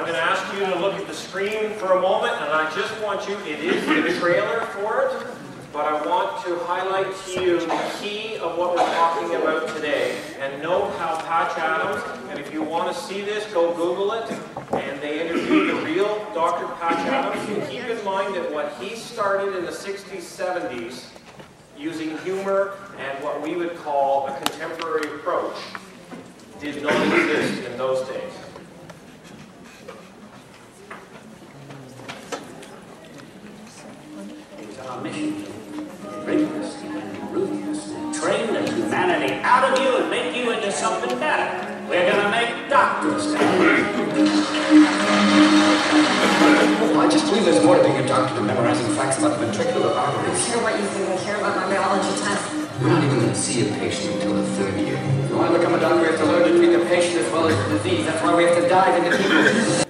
I'm going to ask you to look at the screen for a moment, and I just want you, it is the trailer for it, but I want to highlight to you the key of what we're talking about today, and note how Patch Adams, and if you want to see this, go Google it, and they interviewed the real Dr. Patch Adams, and keep in mind that what he started in the 60s, 70s, using humor and what we would call a contemporary approach, did not exist in those days. It's our mission to rigorously and ruthlessly train the humanity out of you and make you into something better. We're going to make doctors down here. I just believe there's more to being a doctor than memorizing facts about the ventricular I arteries. don't care what you think. I care about my biology test. We're not even going to see a patient until the third year. If you want to become a doctor, you have to learn to treat the patient as well as the disease. That's why we have to dive into people.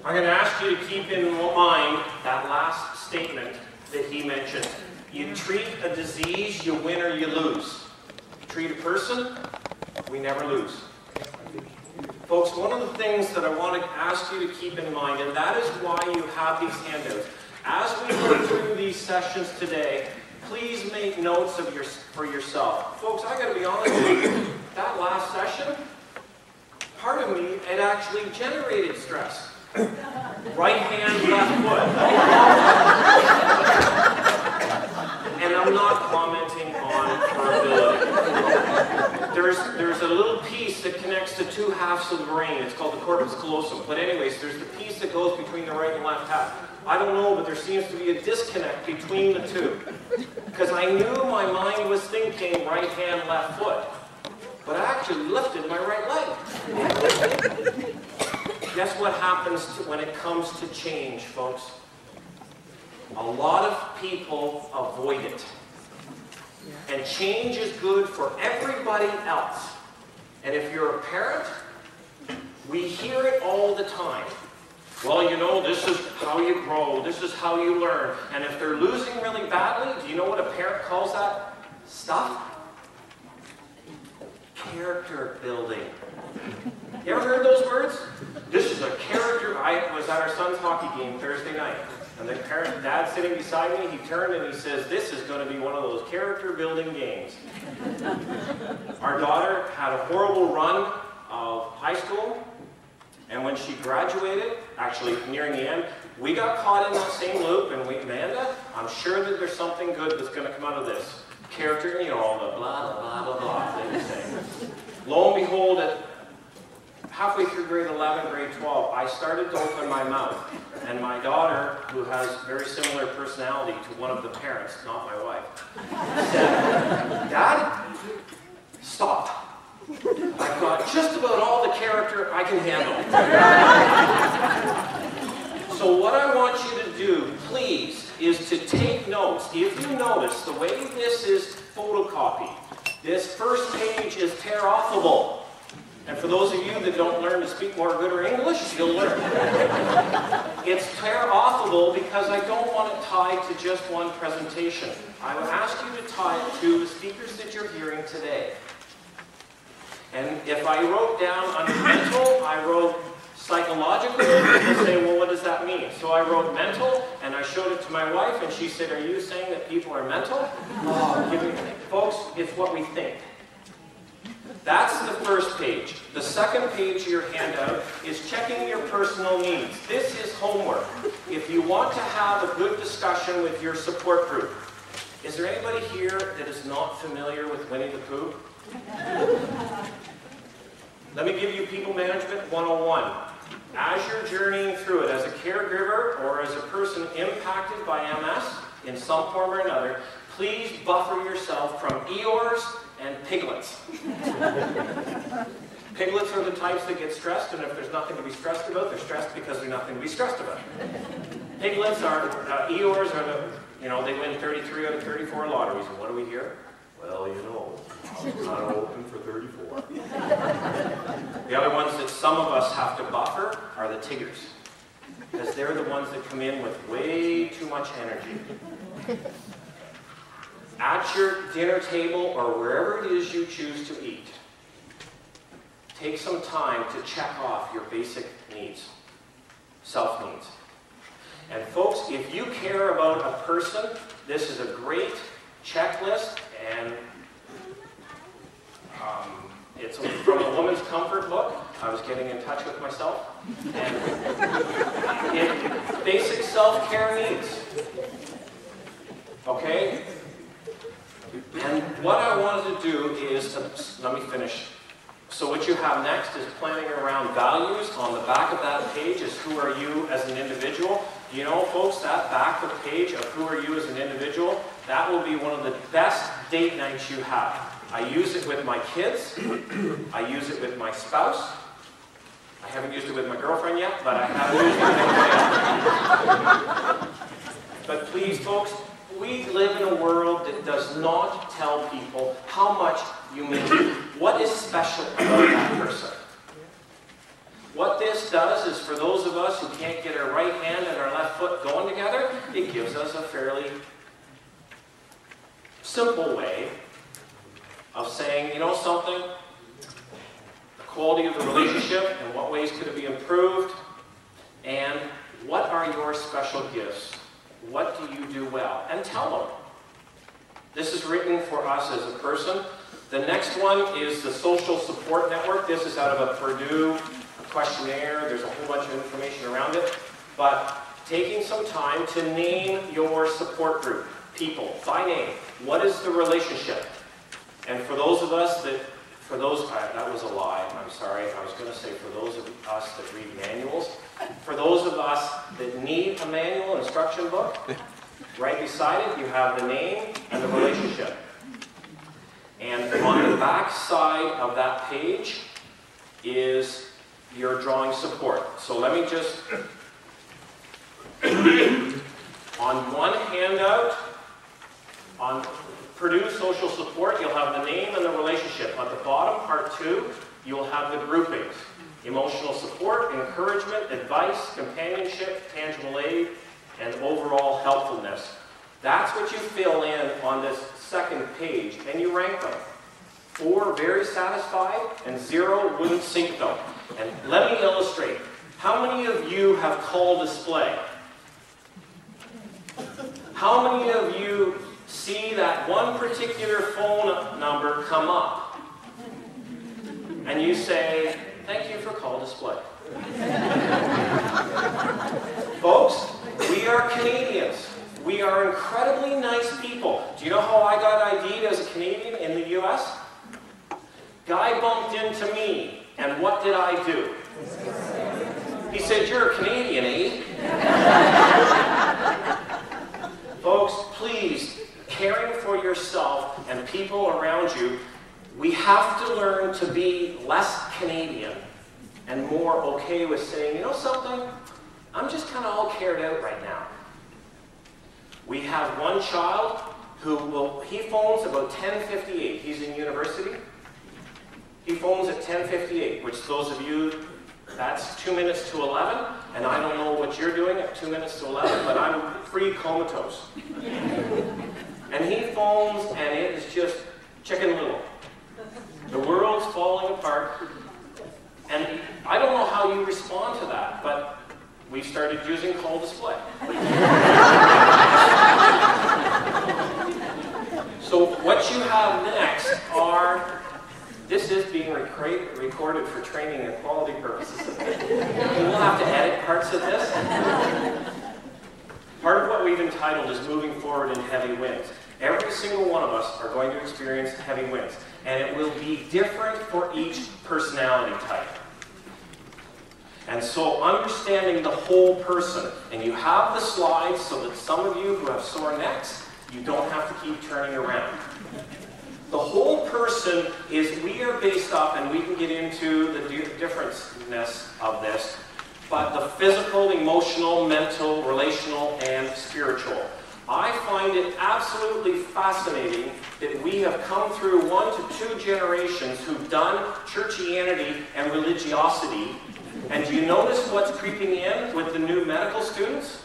I'm going to ask you to keep in mind that last statement that he mentioned. You treat a disease, you win or you lose. You treat a person, we never lose. Folks, one of the things that I want to ask you to keep in mind, and that is why you have these handouts. As we go through these sessions today, please make notes for yourself. Folks, I got to be honest with you, that last session, part of me, it actually generated stress. Right hand, left foot. And I'm not commenting on her ability. There's a little piece that connects the two halves of the brain. It's called the corpus callosum. But anyways, there's the piece that goes between the right and left half. I don't know, but there seems to be a disconnect between the two. Because I knew my mind was thinking right hand, left foot. But I actually lifted my right leg. Guess what happens when it comes to change, folks? A lot of people avoid it. And change is good for everybody else. And if you're a parent, we hear it all the time. Well, you know, this is how you grow, this is how you learn. And if they're losing really badly, do you know what a parent calls that stuff? Character building. You ever heard those words? This is a character. I was at our son's hockey game Thursday night, and the dad sitting beside me, he turned and he says, this is going to be one of those character building games. Our daughter had a horrible run of high school, and when she graduated, actually nearing the end, we got caught in that same loop, and Amanda, I'm sure that there's something good that's going to come out of this. Character, you know, all the blah, blah, blah, blah, blah things say. Lo and behold, at halfway through grade 11, grade 12, I started to open my mouth, and my daughter, who has very similar personality to one of the parents, not my wife, said, Dad, stop. I've got just about all the character I can handle. So what I want you to do, please, is to take notes. If you notice, the way this is photocopied, this first page is tear-offable. And for those of you that don't learn to speak more good or English, you'll learn. It's tear-offable because I don't want it tied to just one presentation. I would ask you to tie it to the speakers that you're hearing today. And if I wrote down under mental, I wrote psychological, people say, well, what does that mean? So I wrote mental, and I showed it to my wife, and she said, are you saying that people are mental? Oh, folks, it's what we think. That's the first page. The second page of your handout is checking your personal needs. This is homework. If you want to have a good discussion with your support group, is there anybody here that is not familiar with Winnie the Pooh? Let me give you People Management 101. As you're journeying through it as a caregiver or as a person impacted by MS in some form or another, please buffer yourself from Eeyores and piglets. Piglets are the types that get stressed, and if there's nothing to be stressed about, they're stressed because there's nothing to be stressed about. Piglets are, Eeyores are the, you know, they win 33 out of 34 lotteries, and what do we hear? Well, you know, I'm not open for 34. The other ones that some of us have to buffer are the Tiggers, because they're the ones that come in with way too much energy. At your dinner table or wherever it is you choose to eat, take some time to check off your basic needs. self-needs. And folks, if you care about a person, this is a great checklist, and it's from a woman's comfort book. I was getting in touch with myself. And basic self-care needs. Okay? And what I wanted to do is, let me finish. So what you have next is planning around values. On the back of that page is who are you as an individual. You know, folks, that back of the page of who are you as an individual, that will be one of the best date nights you have. I use it with my kids. I use it with my spouse. I haven't used it with my girlfriend yet, but I have used it with my But please, folks, we live in a world that does not tell people how much you mean. What is special about that person? What this does is, for those of us who can't get our right hand and our left foot going together, it gives us a fairly simple way of saying, you know something? The quality of the relationship, in what ways could it be improved? And what are your special gifts? What do you do well? And tell them. This is written for us as a person. The next one is the social support network. This is out of a Purdue questionnaire. There's a whole bunch of information around it. But taking some time to name your support group, people, by name. What is the relationship? And for those of us that, that was a lie, I'm sorry. I was going to say for those of us that read manuals. For those of us that need a manual instruction book, right beside it, you have the name and the relationship. And on the back side of that page is your drawing support. So let me just, on one handout, on Purdue Social Support, you'll have the name and the relationship. At the bottom, part 2, you'll have the groupings. Emotional support, encouragement, advice, companionship, tangible aid, and overall helpfulness. That's what you fill in on this second page, and you rank them. 4 very satisfied, and 0 wouldn't sink them. And let me illustrate. How many of you have call display? How many of you see that one particular phone number come up? And you say, thank you for call display. Folks, we are Canadians. We are incredibly nice people. Do you know how I got ID'd as a Canadian in the US? Guy bumped into me, and what did I do? He said, you're a Canadian, eh? Folks, please, caring for yourself and people around you, we have to learn to be less Canadian and more okay with saying, you know something? I'm just kind of all cared out right now. We have one child who he phones about 10:58. He's in university. He phones at 10:58, which those of you, that's 2 minutes to 11, and I don't know what you're doing at 2 minutes to 11, but I'm pre-comatose. And he phones, and it is just Chicken Little. The world's falling apart, and I don't know how you respond to that, but we've started using call display. So what you have next are, this is being recorded for training and quality purposes. You will have to edit parts of this. Part of what we've entitled is Moving Forward in Heavy Winds. Every single one of us are going to experience heavy winds, and it will be different for each personality type. And so understanding the whole person, and you have the slides so that some of you who have sore necks, you don't have to keep turning around. The whole person is, we are based off, and we can get into the differenceness of this, but the physical, emotional, mental, relational, and spiritual. I find it absolutely fascinating that we have come through 1 to 2 generations who've done churchianity and religiosity. And do you notice what's creeping in with the new medical students?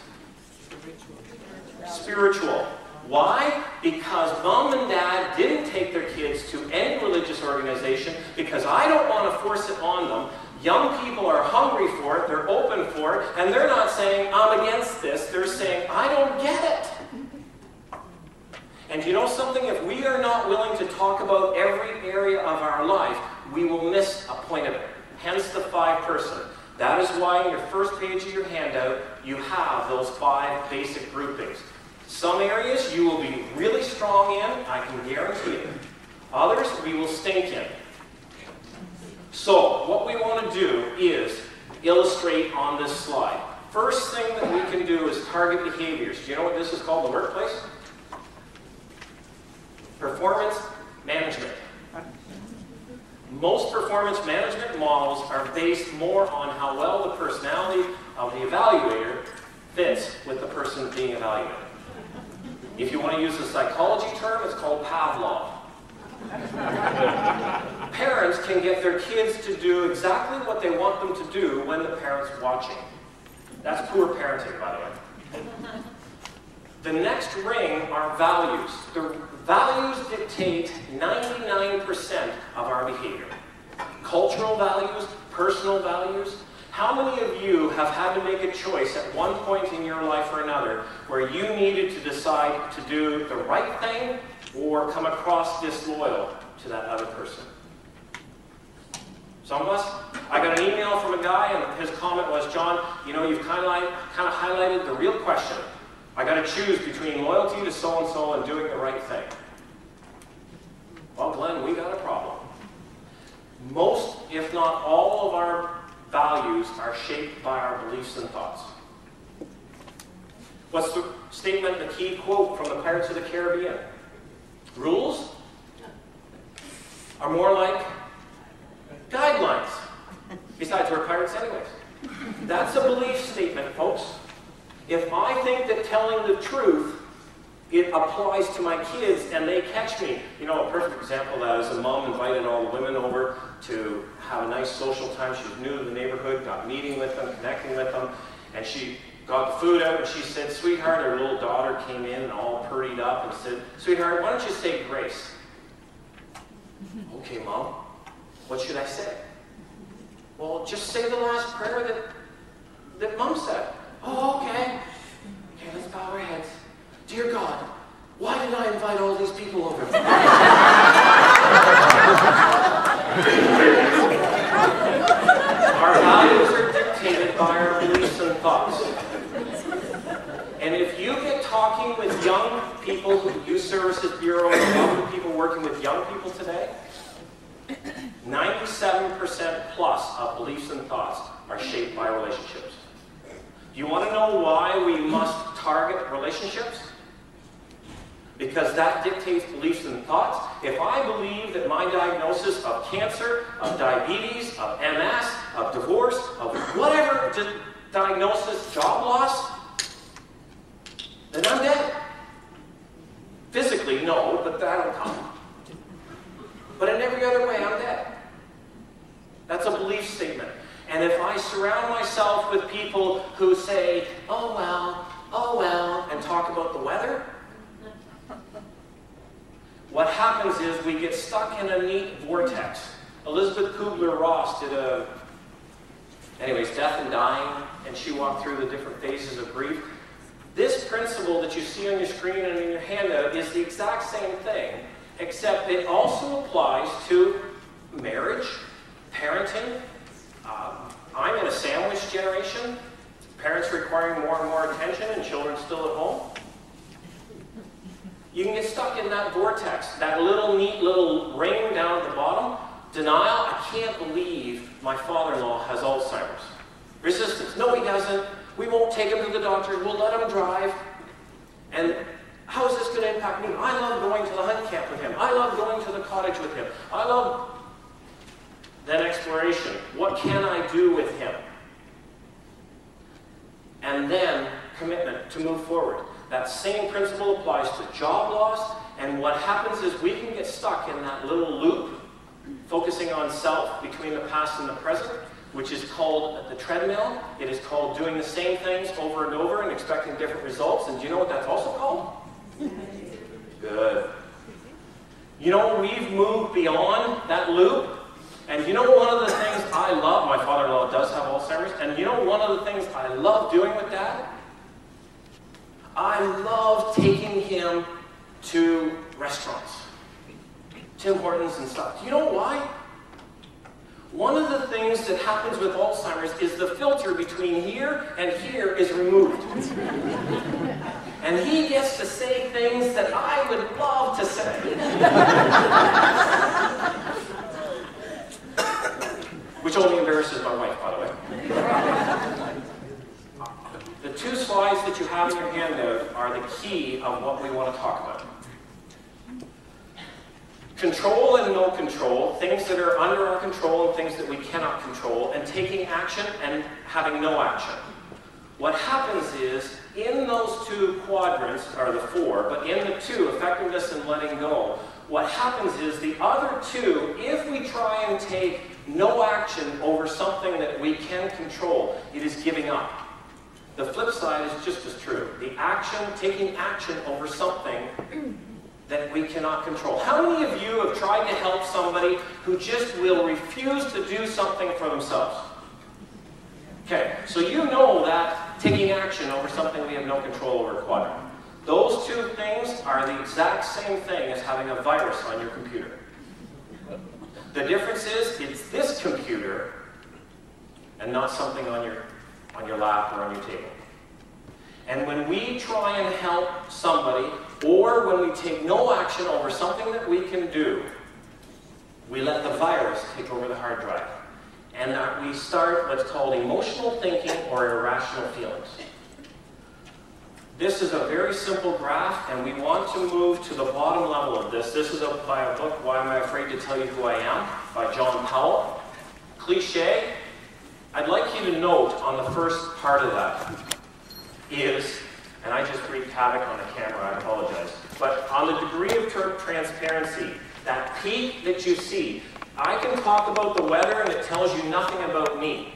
Spiritual. Why? Because mom and dad didn't take their kids to any religious organization because I don't want to force it on them. Young people are hungry for it, they're open for it, and they're not saying, I'm against this. They're saying, I don't get it. And you know something? If we are not willing to talk about every area of our life, we will miss a point of it. Hence the 5-person. That is why in your first page of your handout, you have those 5 basic groupings. Some areas you will be really strong in, I can guarantee it. Others we will stink in. So, what we want to do is illustrate on this slide. First thing that we can do is target behaviors. Do you know what this is called in the workplace? Performance management. Most performance management models are based more on how well the personality of the evaluator fits with the person being evaluated. If you want to use a psychology term, it's called Pavlov. Parents can get their kids to do exactly what they want them to do when the parent's watching. That's poor parenting, by the way. The next ring are values. The values dictate 99% of our behavior. Cultural values, personal values. How many of you have had to make a choice at one point in your life or another where you needed to decide to do the right thing or come across disloyal to that other person? Some of us. I got an email from a guy and his comment was, John, you know, you've kind of highlighted the real question. I got to choose between loyalty to so-and-so and doing the right thing. Well, Glenn, we got a problem. Most, if not all, of our values are shaped by our beliefs and thoughts. What's the statement, the key quote from the Pirates of the Caribbean? Rules are more like guidelines. Besides, we're pirates anyways. That's a belief statement, folks. If I think that telling the truth, it applies to my kids and they catch me. You know, a perfect example of that is a mom invited all the women over to have a nice social time. She was new to the neighborhood, got meeting with them, connecting with them, and she got the food out and she said, sweetheart, her little daughter came in and all purdied up and said, sweetheart, why don't you say grace? Okay, Mom, what should I say? Well, just say the last prayer that Mom said. Oh, okay. Okay, let's bow our heads. Dear God, why did I invite all these people over? Our values are dictated by our beliefs and thoughts. And if you get talking with young people who use Services Bureau and other people working with young people today, 97% plus of beliefs and thoughts are shaped by relationships. Do you want to know why we must target relationships? Because that dictates beliefs and thoughts. If I believe that my diagnosis of cancer, of diabetes, of MS, of divorce, of whatever diagnosis, job loss, then I'm dead. Physically, no, but that'll come. But in every other way, I'm dead. That's a belief statement. And if I surround myself with people who say, oh well, and talk about the weather, what happens is we get stuck in a neat vortex. Elizabeth Kubler-Ross did Death and Dying, and she walked through the different phases of grief. This principle that you see on your screen and in your handout is the exact same thing, except it also applies to marriage, parenting. I'm in a sandwich generation, parents requiring more and more attention and children still at home. You can get stuck in that vortex, that little neat little ring down at the bottom. Denial, I can't believe my father-in-law has Alzheimer's. Resistance, no he doesn't. We won't take him to the doctor, we'll let him drive. And how is this going to impact me? I love going to the hunt camp with him. I love going to the cottage with him. I love... Then exploration, what can I do with him? And then commitment to move forward. That same principle applies to job loss, and what happens is we can get stuck in that little loop, focusing on self between the past and the present, which is called the treadmill. It is called doing the same things over and over and expecting different results. And do you know what that's also called? Good. You know, we've moved beyond that loop. And you know one of the things I love, my father-in-law does have Alzheimer's, and you know one of the things I love doing with Dad? I love taking him to restaurants. Tim Hortons and stuff. Do you know why? One of the things that happens with Alzheimer's is the filter between here and here is removed. And he gets to say things that I would love to say. Which only embarrasses my wife, by the way. The two slides that you have in your handout are the key of what we want to talk about. Control and no control, things that are under our control and things that we cannot control, and taking action and having no action. What happens is, in those two quadrants, or the four, but in the two, effectiveness and letting go, what happens is the other two, if we try and take no action over something that we can control, it is giving up. The flip side is just as true. The action, taking action over something that we cannot control. How many of you have tried to help somebody who just will refuse to do something for themselves? Okay, so you know that taking action over something we have no control over quadrant. Those two things are the exact same thing as having a virus on your computer. The difference is, it's this computer and not something on your lap or on your table. And when we try and help somebody, or when we take no action over something that we can do, we let the virus take over the hard drive. And we start what's called emotional thinking or irrational feelings. This is a very simple graph, and we want to move to the bottom level of this. This is by a book, Why Am I Afraid to Tell You Who I Am, by John Powell. Cliche. I'd like you to note on the first part of that is, and I just wreaked havoc on the camera, I apologize, but on the degree of transparency, that peak that you see, I can talk about the weather and it tells you nothing about me.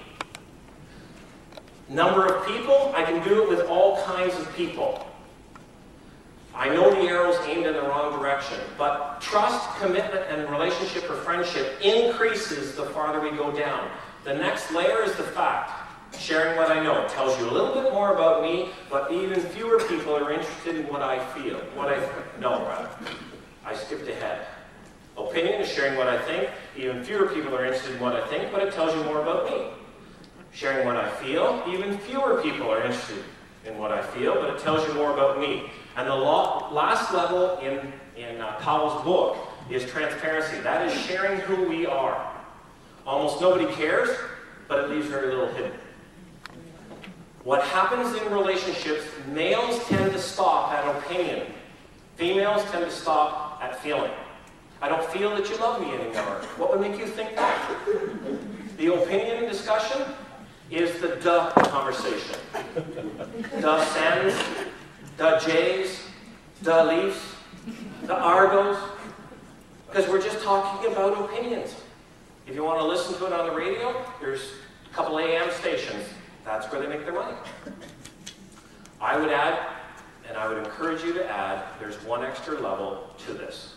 Number of people, I can do it with all kinds of people. I know the arrow's aimed in the wrong direction, but trust, commitment, and relationship or friendship increases the farther we go down. The next layer is the fact. Sharing what I know. It tells you a little bit more about me, but even fewer people are interested in what I feel. I skipped ahead. Opinion is sharing what I think. Even fewer people are interested in what I think, but it tells you more about me. Sharing what I feel. Even fewer people are interested in what I feel, but it tells you more about me. And the last level in Powell's book is transparency. That is sharing who we are. Almost nobody cares, but it leaves very little hidden. What happens in relationships, males tend to stop at opinion. Females tend to stop at feeling. I don't feel that you love me anymore. What would make you think that? The opinion discussion is the duh conversation. The Sens, the Jays, the Leafs, the Argos. Because we're just talking about opinions. If you want to listen to it on the radio, there's a couple AM stations. That's where they make their money. I would add, and I would encourage you to add, there's one extra level to this.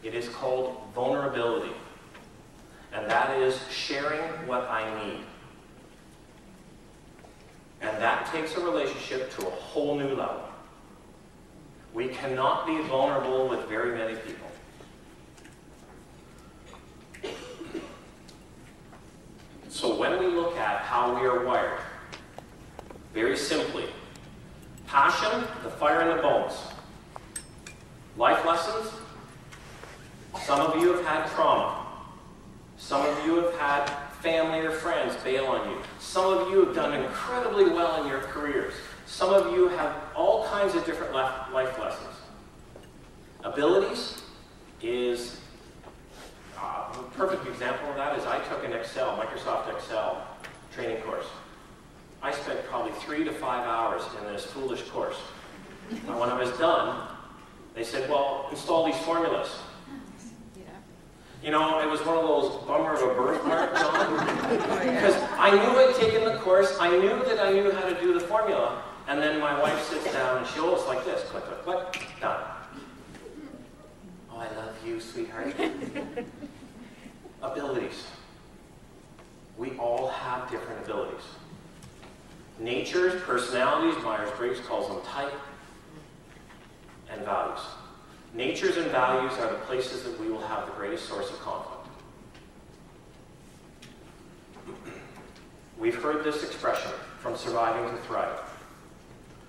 It is called vulnerability. And that is sharing what I need. And that takes a relationship to a whole new level. We cannot be vulnerable with very many people. So when we look at how we are wired, very simply, passion, the fire in the bones. Life lessons, some of you have had trauma. Some of you have had family or friends bail on you. Some of you have done incredibly well in your careers. Some of you have all kinds of different life lessons. Abilities is, a perfect example of that is I took an Microsoft Excel training course. I spent probably 3 to 5 hours in this foolish course. And when I was done, they said, well, install these formulas. You know, it was one of those bummer of a birthmark, John. Because I knew I'd taken the course, I knew that I knew how to do the formula, and then my wife sits down and she goes like this, click, click, click, done. you, sweetheart. Abilities. We all have different abilities. Natures, personalities, Myers-Briggs calls them type, and values. Natures and values are the places that we will have the greatest source of conflict. We've heard this expression, from surviving to thriving.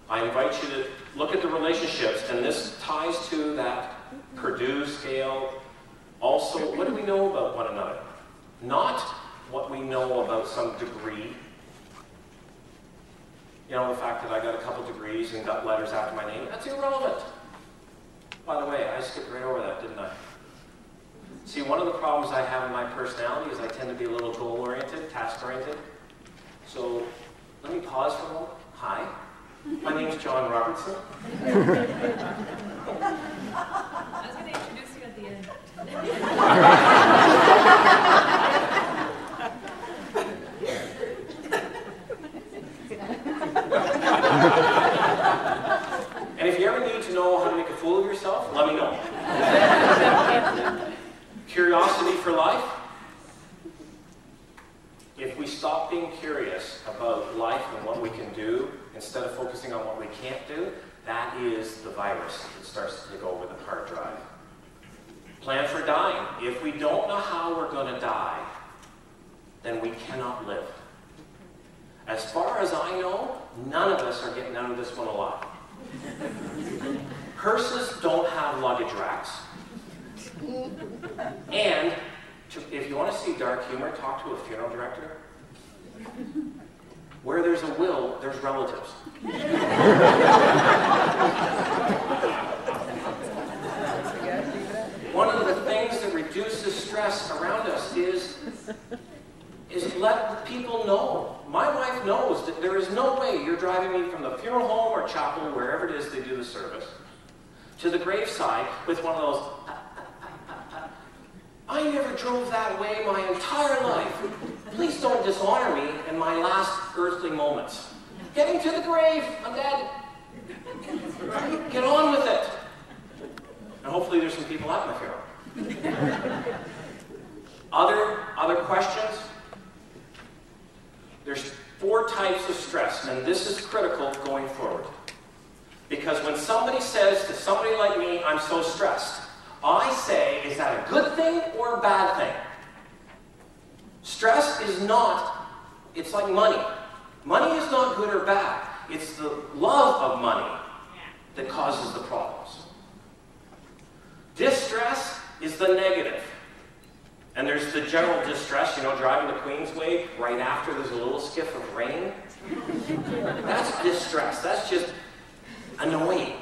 I invite you to look at the relationships, and this ties to that Purdue scale. Also, what do we know about one another? Not what we know about some degree. You know, the fact that I got a couple degrees and got letters after my name, that's irrelevant. By the way, I skipped right over that, didn't I? See, one of the problems I have in my personality is I tend to be a little goal-oriented, task-oriented. So let me pause for a moment. Hi, my name's John Robertson. I was going to introduce you at the end. And if you ever need to know how to make a fool of yourself, let me know. Curiosity for life. If we stop being curious about life and what we can do, instead of focusing on what we can't do, that is the virus that starts to take over the hard drive. Plan for dying. If we don't know how we're going to die, then we cannot live. As far as I know, none of us are getting out of this one alive. Hearses don't have luggage racks. And if you want to see dark humor, talk to a funeral director. Where there's a will, there's relatives. One of the things that reduces stress around us is let people know. My wife knows that there is no way you're driving me from the funeral home or chapel, wherever it is they do the service, to the graveside with one of those, I never drove that way my entire life. Please don't dishonor me in my last earthly moments. Getting to the grave, I'm dead. Get on with it. And hopefully there's some people at my funeral. Other questions? There's 4 types of stress, and this is critical going forward. Because when somebody says to somebody like me, I'm so stressed, I say, is that a good thing or a bad thing? Stress is not, it's like money. Money is not good or bad. It's the love of money that causes the problems. Distress is the negative. And there's the general distress, you know, driving the Queensway right after there's a little skiff of rain. That's distress. That's just annoying.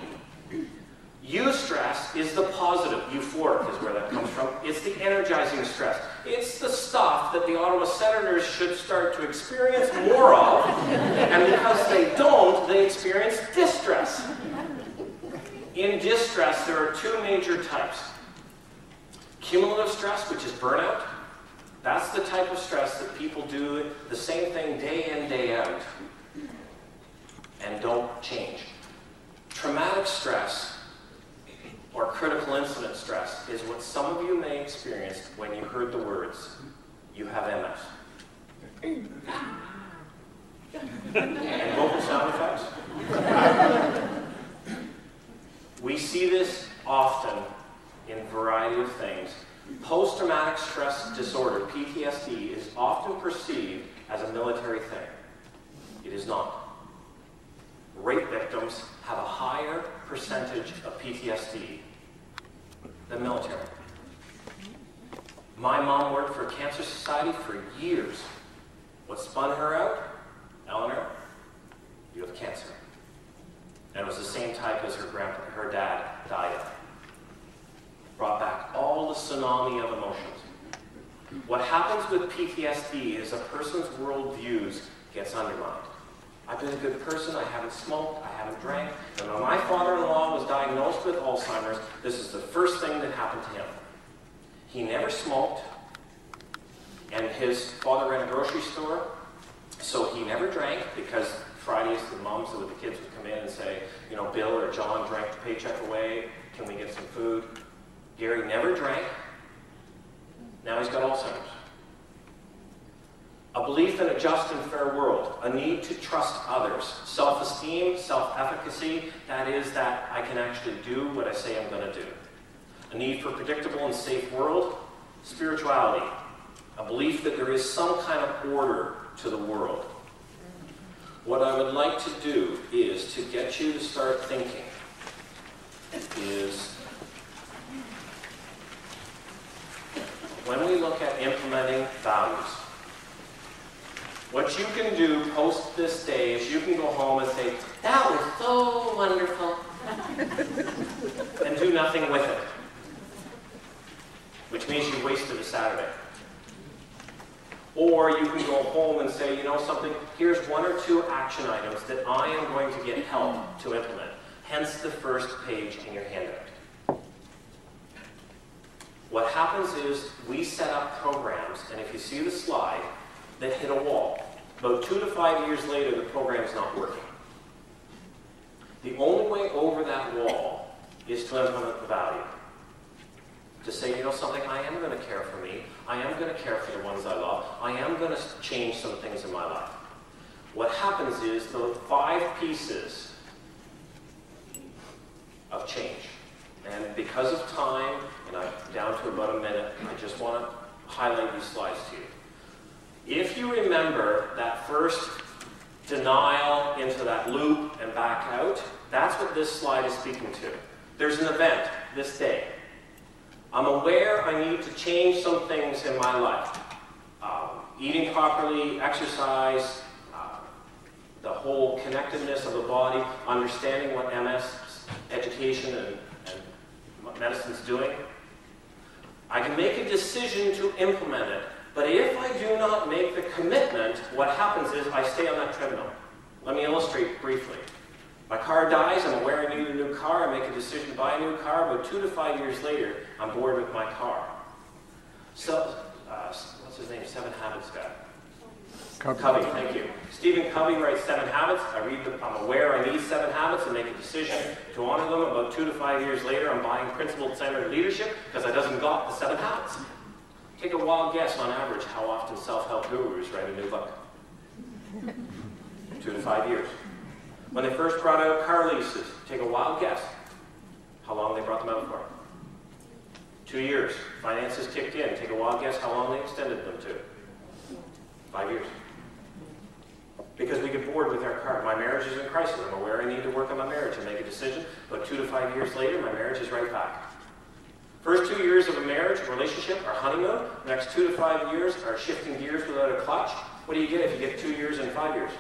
Eustress is the positive. Euphoric is where that comes from. It's the energizing stress. It's the stuff that the Ottawa Senators should start to experience more of. And because they don't, they experience distress. In distress, there are 2 major types. Cumulative stress, which is burnout. That's the type of stress that people do the same thing day in, day out, and don't change. Traumatic stress, or critical incident stress, is what some of you may experience when you heard the words, you have MS. And vocal sound effects. We see this often in a variety of things. Post-traumatic stress disorder, PTSD, is often perceived as a military thing. It is not. Rape victims have a higher percentage of PTSD than military. My mom worked for a cancer society for years. What spun her out? Eleanor, you have cancer. And it was the same type as her dad died of. Brought back all the tsunami of emotions. What happens with PTSD is a person's worldviews gets undermined. I've been a good person, I haven't smoked, I haven't drank, and when my father-in-law was diagnosed with Alzheimer's, this is the first thing that happened to him. He never smoked, and his father ran a grocery store, so he never drank, because Fridays the moms with the kids would come in and say, you know, Bill or John drank the paycheck away, can we get some food? Gary never drank. Now he's got Alzheimer's. A belief in a just and fair world, a need to trust others, self-esteem, self-efficacy, that is that I can actually do what I say I'm going to do. A need for predictable and safe world, spirituality, a belief that there is some kind of order to the world. What I would like to do is to get you to start thinking is when we look at implementing values, what you can do post this day is you can go home and say, that was so wonderful, and do nothing with it, which means you wasted a Saturday. Or you can go home and say, you know something, here's 1 or 2 action items that I am going to get help to implement. Hence the first page in your handout. What happens is we set up programs, and if you see the slide, that hit a wall. About 2 to 5 years later, the program is not working. The only way over that wall is to implement the value. To say, you know something, I am going to care for me. I am going to care for the ones I love. I am going to change some things in my life. What happens is the 5 pieces of change. And because of time, and I'm down to about a minute, I just want to highlight these slides to you. If you remember that first denial into that loop and back out, that's what this slide is speaking to. There's an event this day. I'm aware I need to change some things in my life. Eating properly, exercise, the whole connectedness of the body, understanding what MS education and medicine's doing. I can make a decision to implement it, but if I do not make the commitment, what happens is I stay on that treadmill. Let me illustrate briefly. My car dies, I'm aware I need a new car, I make a decision to buy a new car, but 2 to 5 years later, I'm bored with my car. So, what's his name? 7 Habits guy. Covey, thank you. Stephen Covey writes 7 Habits. I read them, I'm aware I need 7 habits and make a decision to honor them. About 2 to 5 years later, I'm buying Principled Centered Leadership because I doesn't got the 7 habits. Take a wild guess on average how often self-help gurus write a new book. 2 to 5 years. When they first brought out car leases, take a wild guess how long they brought them out for. 2 years. Finances kicked in. Take a wild guess how long they extended them to. 5 years. Because we get bored with our car. My marriage is in crisis. I'm aware I need to work on my marriage and make a decision, but 2 to 5 years later, my marriage is right back. First 2 years of a marriage, relationship, are honeymoon. The next 2 to 5 years are shifting gears without a clutch. What do you get if you get 2 years and 5 years?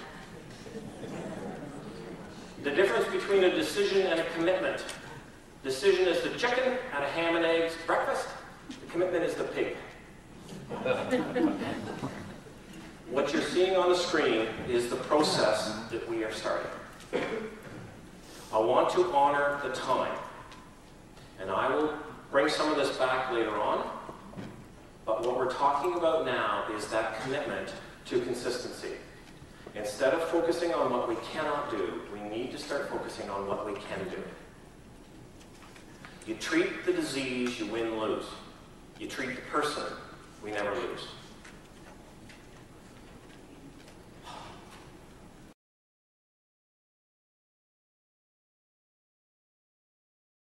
The difference between a decision and a commitment. Decision is the chicken at a ham and eggs breakfast. The commitment is the pig. What you're seeing on the screen is the process that we are starting. I want to honor the time. And I will bring some of this back later on. But what we're talking about now is that commitment to consistency. Instead of focusing on what we cannot do, we need to start focusing on what we can do. You treat the disease, you win, lose. You treat the person, we never lose.